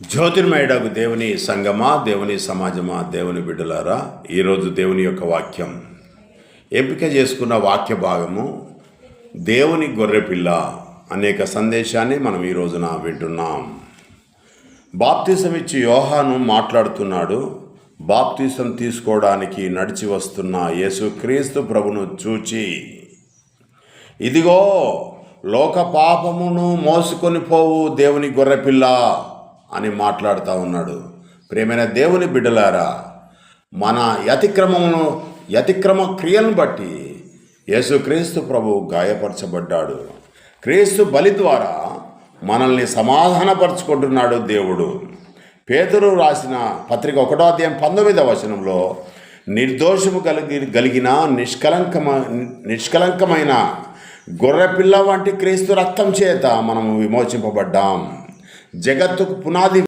జ్యోతిర్మయుడగు దేవుని సంగమా, దేవుని సమాజమా, దేవుని బిడ్డలారా, ఈరోజు దేవుని యొక్క వాక్యం ఎంపిక చేసుకున్న వాక్య భాగము దేవుని గొర్రెపిల్ల అనేక సందేశాన్ని మనం ఈ రోజున వింటున్నాం. బాప్తిసం ఇచ్చి యోహాను మాట్లాడుతున్నాడు. బాప్తిసం తీసుకోవడానికి నడిచి వస్తున్న యేసుక్రీస్తు ప్రభును చూచి, ఇదిగో లోక పాపమును మోసుకొని పోవు దేవుని గొర్రెపిల్ల అని మాట్లాడుతూ ఉన్నాడు. ప్రియమైన దేవుని బిడ్డలారా, మన అతిక్రమ క్రియలను బట్టి యేసుక్రీస్తు ప్రభు గాయపరచబడ్డాడు. క్రీస్తు బలి ద్వారా మనల్ని సమాధానపరుచుకుంటున్నాడు దేవుడు. పేతురు రాసిన పత్రిక 1వ అధ్యాయం 19వ వచనంలో, నిర్దోషము కలిగిన నిష్కలంకమైన గొర్రెపిల్ల వంటి క్రీస్తు రక్తం చేత మనము విమోచింపబడ్డాం. జగత్తుకు పునాది